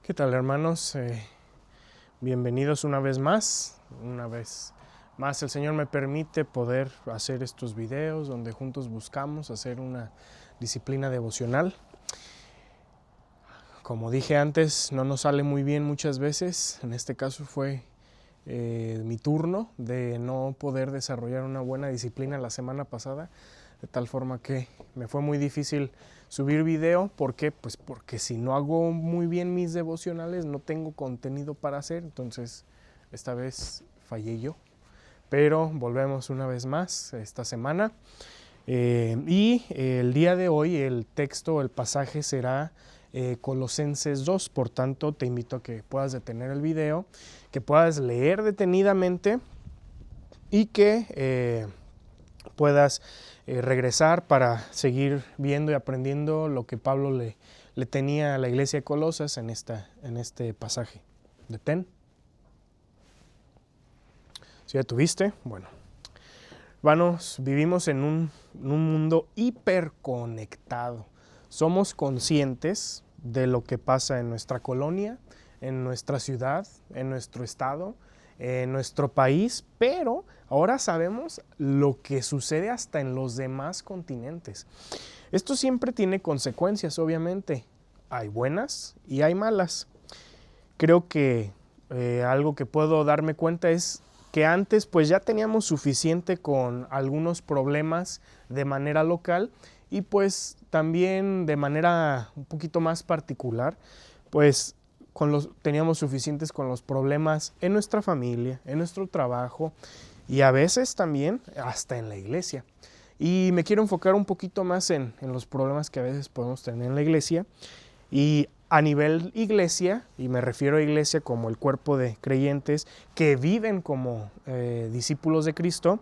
¿Qué tal, hermanos? Bienvenidos una vez más. Una vez más el Señor me permite poder hacer estos videos donde juntos buscamos hacer una disciplina devocional. Como dije antes, no nos sale muy bien muchas veces. En este caso fue mi turno de no poder desarrollar una buena disciplina la semana pasada, de tal forma que me fue muy difícil subir video. ¿Por qué? Pues porque si no hago muy bien mis devocionales no tengo contenido para hacer. Entonces esta vez fallé yo, pero volvemos una vez más esta semana. Y el día de hoy el texto, el pasaje será Colosenses 2. Por tanto, te invito a que puedas detener el video, que puedas leer detenidamente y que puedas regresar para seguir viendo y aprendiendo lo que Pablo le tenía a la iglesia de Colosas en este pasaje. Detén. ¿Sí ya tuviste? Bueno. Hermanos, vivimos en un mundo hiperconectado. Somos conscientes de lo que pasa en nuestra colonia, en nuestra ciudad, en nuestro estado, en nuestro país, pero ahora sabemos lo que sucede hasta en los demás continentes. Esto siempre tiene consecuencias, obviamente. Hay buenas y hay malas. Creo que algo que puedo darme cuenta es que antes pues ya teníamos suficiente con algunos problemas de manera local y pues también de manera un poquito más particular, pues teníamos suficientes con los problemas en nuestra familia, en nuestro trabajo y a veces también hasta en la iglesia. Y me quiero enfocar un poquito más en los problemas que a veces podemos tener en la iglesia. Y a nivel iglesia, y me refiero a iglesia como el cuerpo de creyentes que viven como discípulos de Cristo,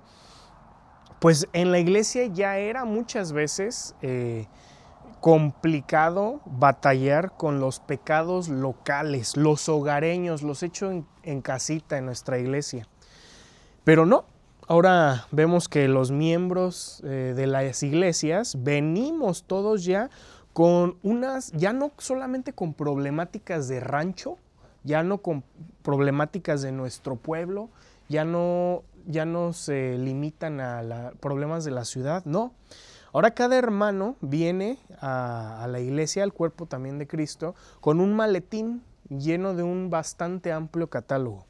pues en la iglesia ya era muchas veces complicado batallar con los pecados locales, los hogareños, los hechos en casita en nuestra iglesia. Pero no, ahora vemos que los miembros de las iglesias venimos todos ya con ya no solamente con problemáticas de rancho, ya no con problemáticas de nuestro pueblo, ya no se limitan a problemas de la ciudad, no. Ahora cada hermano viene a la iglesia, al cuerpo también de Cristo, con un maletín lleno de un bastante amplio catálogo.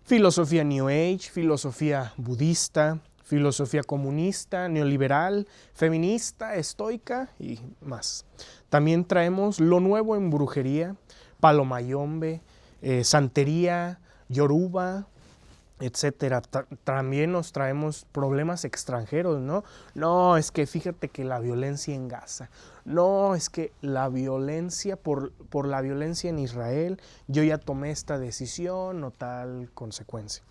Filosofía New Age, filosofía budista, filosofía comunista, neoliberal, feminista, estoica y más. También traemos lo nuevo en brujería, palo mayombe, santería, yoruba, etcétera. También nos traemos problemas extranjeros, ¿no? No, es que fíjate que la violencia en Gaza. No, es que la violencia, por la violencia en Israel, yo ya tomé esta decisión o tal consecuencia.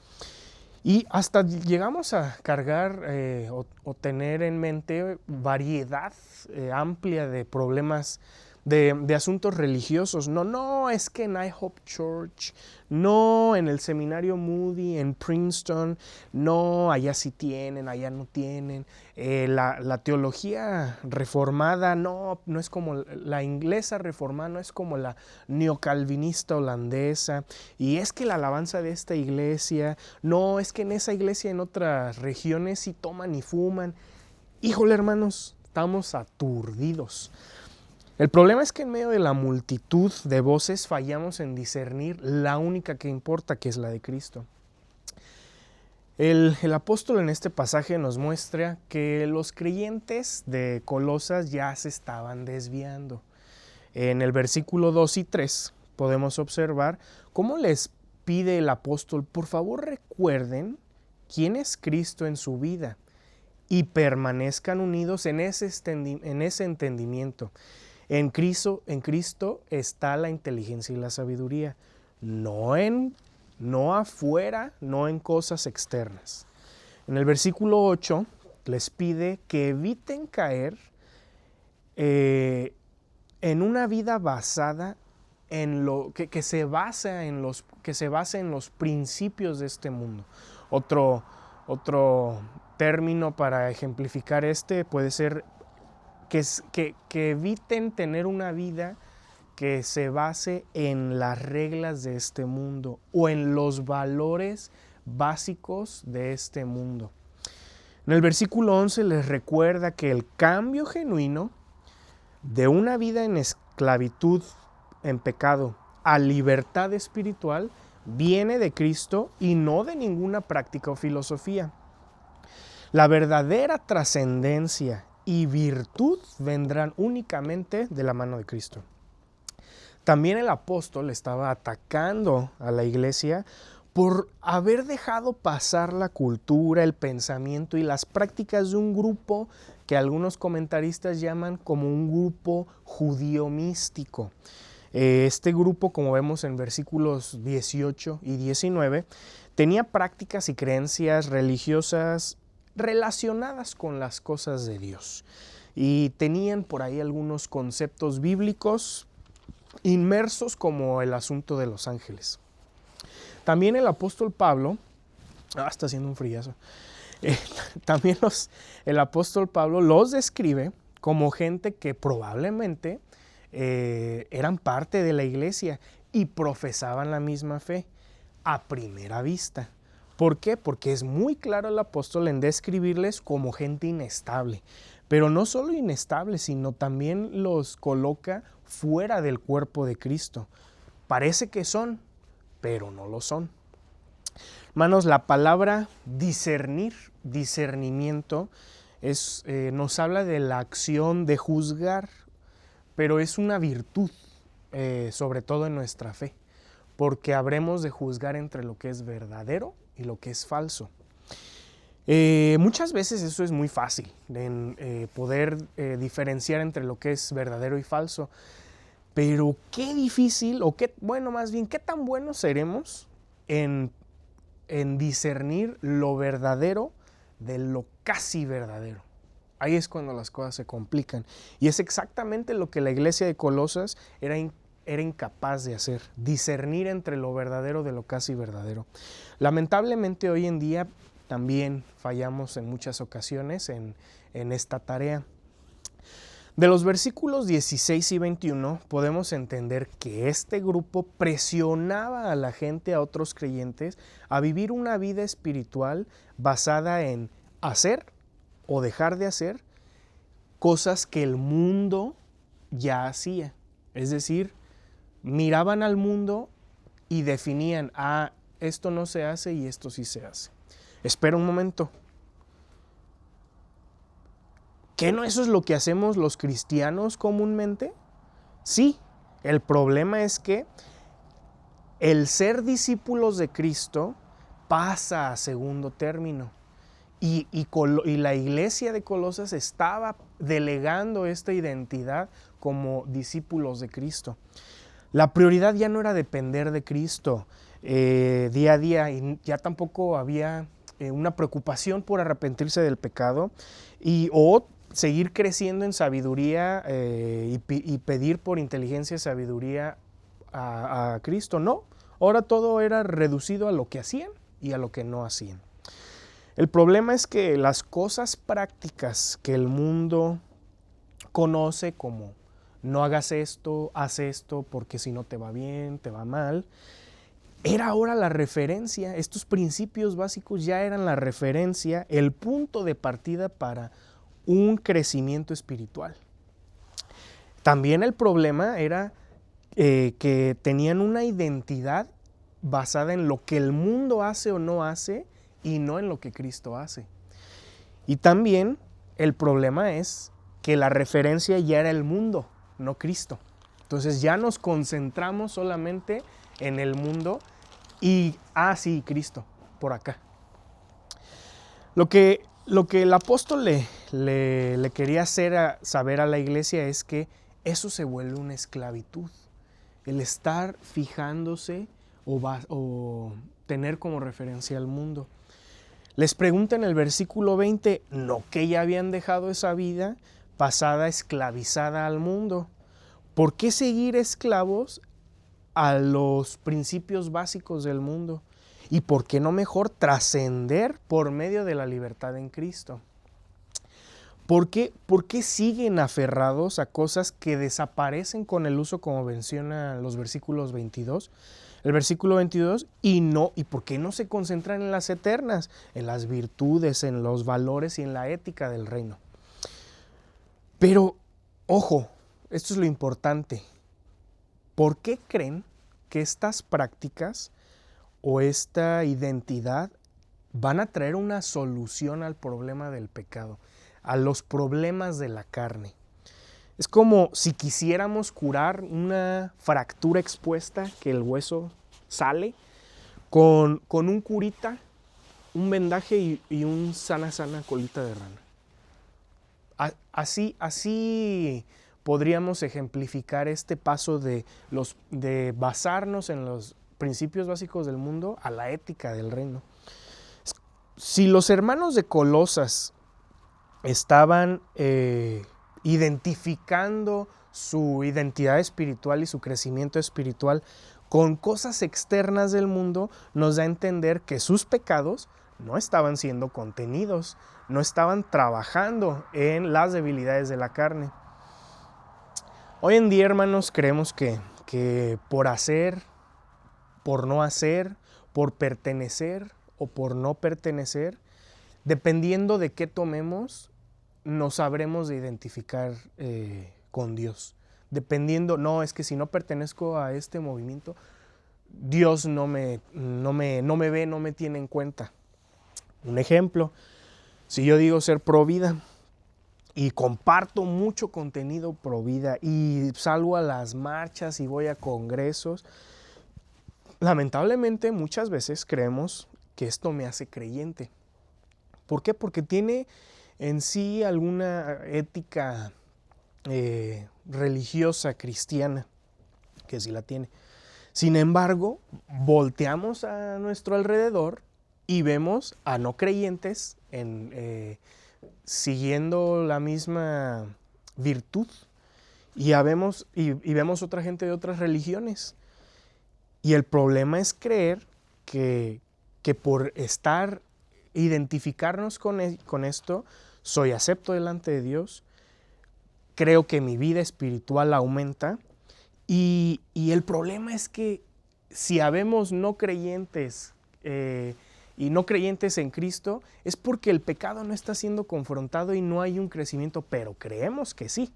Y hasta llegamos a cargar o tener en mente variedad amplia de problemas de asuntos religiosos. No, es que en iHope Church, no en el seminario Moody, en Princeton, no, allá sí tienen, allá no tienen. La teología reformada no es como la inglesa reformada, no es como la neocalvinista holandesa. Y es que la alabanza de esta iglesia, no, es que en esa iglesia en otras regiones sí toman y fuman. Híjole, hermanos, estamos aturdidos. El problema es que en medio de la multitud de voces fallamos en discernir la única que importa, que es la de Cristo. El apóstol en este pasaje nos muestra que los creyentes de Colosas ya se estaban desviando. En el versículo 2 y 3 podemos observar cómo les pide el apóstol: por favor recuerden quién es Cristo en su vida y permanezcan unidos en ese entendimiento. En Cristo está la inteligencia y la sabiduría, no afuera, no en cosas externas. En el versículo 8 les pide que eviten caer en una vida basada en que se basa en los principios de este mundo. Otro término para ejemplificar puede ser que eviten tener una vida que se base en las reglas de este mundo o en los valores básicos de este mundo. En el versículo 11 les recuerda que el cambio genuino de una vida en esclavitud, en pecado, a libertad espiritual, viene de Cristo y no de ninguna práctica o filosofía. La verdadera trascendencia y virtud vendrán únicamente de la mano de Cristo. También el apóstol estaba atacando a la iglesia por haber dejado pasar la cultura, el pensamiento y las prácticas de un grupo que algunos comentaristas llaman como un grupo judío místico. Este grupo, como vemos en versículos 18 y 19, tenía prácticas y creencias religiosas relacionadas con las cosas de Dios. Y tenían por ahí algunos conceptos bíblicos inmersos, como el asunto de los ángeles. También el apóstol Pablo, está haciendo un friazo, el apóstol Pablo los describe como gente que probablemente eran parte de la iglesia y profesaban la misma fe a primera vista. ¿Por qué? Porque es muy claro el apóstol en describirles como gente inestable, pero no solo inestable, sino también los coloca fuera del cuerpo de Cristo. Parece que son, pero no lo son. Hermanos, la palabra discernir, discernimiento, nos habla de la acción de juzgar, pero es una virtud, sobre todo en nuestra fe, porque habremos de juzgar entre lo que es verdadero y lo que es falso. Muchas veces eso es muy fácil, poder diferenciar entre lo que es verdadero y falso, pero qué difícil, más bien, qué tan buenos seremos en discernir lo verdadero de lo casi verdadero. Ahí es cuando las cosas se complican. Y es exactamente lo que la iglesia de Colosas era incapaz de hacer, discernir entre lo verdadero de lo casi verdadero. Lamentablemente hoy en día también fallamos en muchas ocasiones en esta tarea. De los versículos 16 y 21 podemos entender que este grupo presionaba a la gente, a otros creyentes, a vivir una vida espiritual basada en hacer o dejar de hacer cosas que el mundo ya hacía. Es decir, miraban al mundo y definían, esto no se hace y esto sí se hace. Espera un momento. ¿Qué no eso es lo que hacemos los cristianos comúnmente? Sí, el problema es que el ser discípulos de Cristo pasa a segundo término. Y la iglesia de Colosas estaba delegando esta identidad como discípulos de Cristo. La prioridad ya no era depender de Cristo día a día, y ya tampoco había una preocupación por arrepentirse del pecado o seguir creciendo en sabiduría y pedir por inteligencia y sabiduría a Cristo. No, ahora todo era reducido a lo que hacían y a lo que no hacían. El problema es que las cosas prácticas que el mundo conoce como no hagas esto, haz esto, porque si no te va bien, te va mal, era ahora la referencia. Estos principios básicos ya eran la referencia, el punto de partida para un crecimiento espiritual. También el problema era que tenían una identidad basada en lo que el mundo hace o no hace y no en lo que Cristo hace. Y también el problema es que la referencia ya era el mundo, no Cristo. Entonces ya nos concentramos solamente en el mundo y, sí, Cristo, por acá. Lo que el apóstol le quería hacer saber a la iglesia es que eso se vuelve una esclavitud. El estar fijándose o tener como referencia al mundo. Les pregunta en el versículo 20, ¿no que ya habían dejado esa vida pasada esclavizada al mundo? ¿Por qué seguir esclavos a los principios básicos del mundo? ¿Y por qué no mejor trascender por medio de la libertad en Cristo? ¿Por qué siguen aferrados a cosas que desaparecen con el uso, como menciona los versículos 22? El versículo 22, ¿y por qué no se concentran en las eternas, en las virtudes, en los valores y en la ética del reino? Pero, ojo, esto es lo importante. ¿Por qué creen que estas prácticas o esta identidad van a traer una solución al problema del pecado, a los problemas de la carne? Es como si quisiéramos curar una fractura expuesta, que el hueso sale, con un curita, un vendaje y un sana colita de rana. Así podríamos ejemplificar este paso de basarnos en los principios básicos del mundo a la ética del reino. Si los hermanos de Colosas estaban identificando su identidad espiritual y su crecimiento espiritual con cosas externas del mundo, nos da a entender que sus pecados no estaban siendo contenidos, no estaban trabajando en las debilidades de la carne. Hoy en día, hermanos, creemos que por hacer, por no hacer, por pertenecer o por no pertenecer, dependiendo de qué tomemos, nos sabremos de identificar con Dios. Dependiendo, no, es que si no pertenezco a este movimiento, Dios no me ve, no me tiene en cuenta. Un ejemplo, si yo digo ser pro vida y comparto mucho contenido pro vida y salgo a las marchas y voy a congresos, lamentablemente muchas veces creemos que esto me hace creyente. ¿Por qué? Porque tiene en sí alguna ética religiosa cristiana, que sí la tiene. Sin embargo, volteamos a nuestro alrededor y vemos a no creyentes siguiendo la misma virtud y vemos otra gente de otras religiones. Y el problema es creer que por identificarnos con esto, soy acepto delante de Dios, creo que mi vida espiritual aumenta, y el problema es que si habemos no creyentes y no creyentes en Cristo, es porque el pecado no está siendo confrontado y no hay un crecimiento, pero creemos que sí.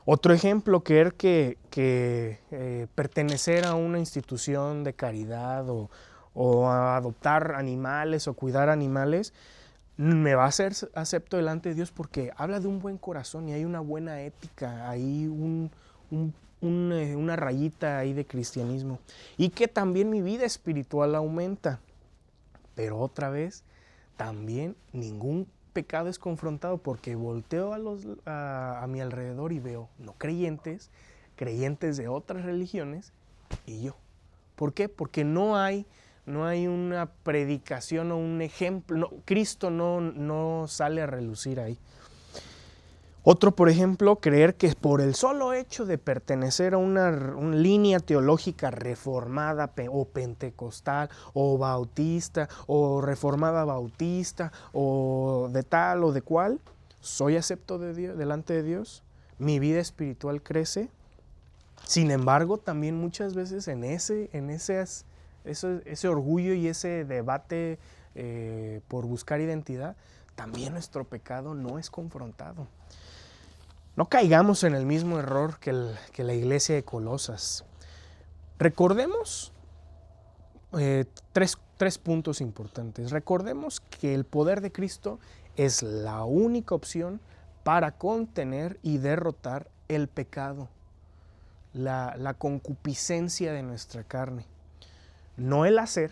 Otro ejemplo, creer que pertenecer a una institución de caridad o a adoptar animales o cuidar animales me va a hacer acepto delante de Dios porque habla de un buen corazón y hay una buena ética, hay una rayita ahí de cristianismo, y que también mi vida espiritual aumenta. Pero otra vez, también ningún pecado es confrontado porque volteo a mi alrededor y veo no creyentes, creyentes de otras religiones y yo. ¿Por qué? Porque no hay una predicación o un ejemplo. Cristo no sale a relucir ahí. Otro, por ejemplo, creer que por el solo hecho de pertenecer a una línea teológica reformada o pentecostal o bautista o reformada bautista o de tal o de cual, soy acepto de Dios, delante de Dios, mi vida espiritual crece. Sin embargo, también muchas veces en ese orgullo y ese debate por buscar identidad, también nuestro pecado no es confrontado. No caigamos en el mismo error que la iglesia de Colosas. Recordemos tres puntos importantes. Recordemos que el poder de Cristo es la única opción para contener y derrotar el pecado, la concupiscencia de nuestra carne. No el hacer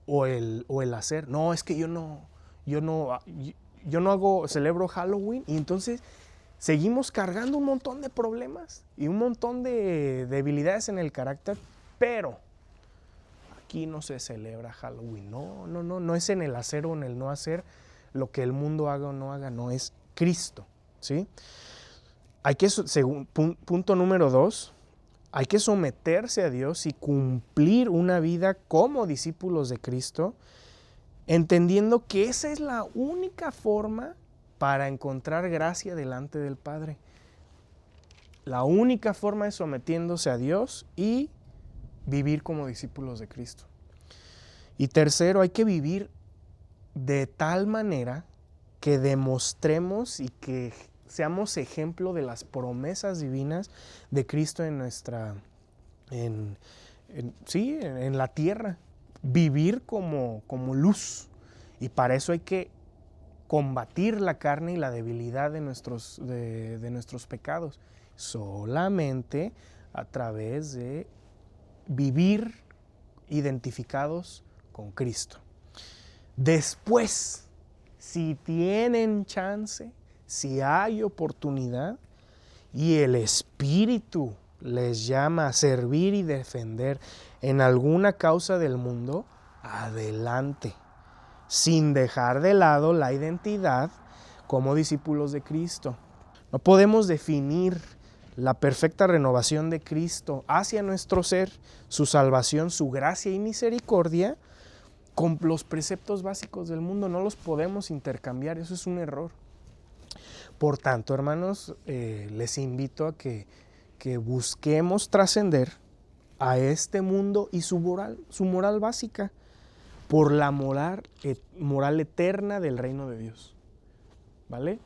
o el hacer. No, es que yo no celebro Halloween y entonces seguimos cargando un montón de problemas y un montón de debilidades en el carácter, pero aquí no se celebra Halloween. No es en el hacer o en el no hacer lo que el mundo haga o no haga, no, es Cristo, ¿sí? Punto número 2, hay que someterse a Dios y cumplir una vida como discípulos de Cristo, entendiendo que esa es la única forma para encontrar gracia delante del Padre. La única forma es sometiéndose a Dios y vivir como discípulos de Cristo. Y tercero, hay que vivir de tal manera que demostremos y que seamos ejemplo de las promesas divinas de Cristo en la tierra. Vivir como luz. Y para eso hay que combatir la carne y la debilidad de nuestros pecados. Solamente a través de vivir identificados con Cristo. Después, si tienen chance, si hay oportunidad y el Espíritu les llama a servir y defender en alguna causa del mundo, adelante, sin dejar de lado la identidad como discípulos de Cristo. No podemos definir la perfecta renovación de Cristo hacia nuestro ser, su salvación, su gracia y misericordia, con los preceptos básicos del mundo. No los podemos intercambiar, eso es un error. Por tanto, hermanos, les invito a que busquemos trascender a este mundo y su moral básica por la moral eterna del reino de Dios. ¿Vale?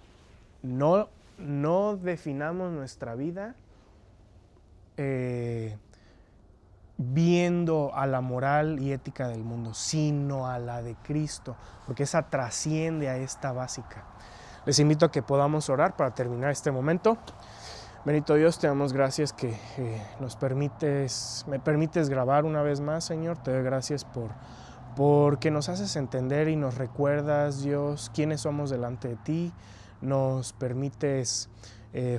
No definamos nuestra vida viendo a la moral y ética del mundo, sino a la de Cristo, porque esa trasciende a esta básica. Les invito a que podamos orar para terminar este momento. Bendito Dios, te damos gracias que me permites grabar una vez más, Señor. Te doy gracias porque nos haces entender y nos recuerdas, Dios, quiénes somos delante de ti. Nos permites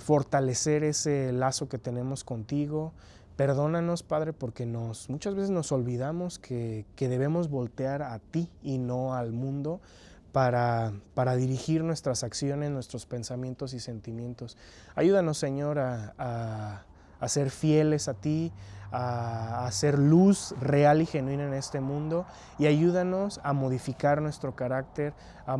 fortalecer ese lazo que tenemos contigo. Perdónanos, Padre, porque muchas veces nos olvidamos que debemos voltear a ti y no al mundo para dirigir nuestras acciones, nuestros pensamientos y sentimientos. Ayúdanos, Señor, a ser fieles a ti, a hacer luz real y genuina en este mundo, y ayúdanos a modificar nuestro carácter, a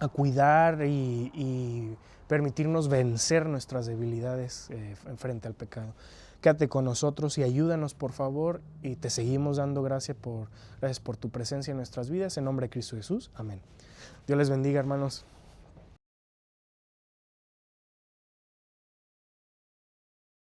cuidar y permitirnos vencer nuestras debilidades frente al pecado. Quédate con nosotros y ayúdanos, por favor, y te seguimos dando gracias por tu presencia en nuestras vidas. En nombre de Cristo Jesús. Amén. Dios les bendiga, hermanos.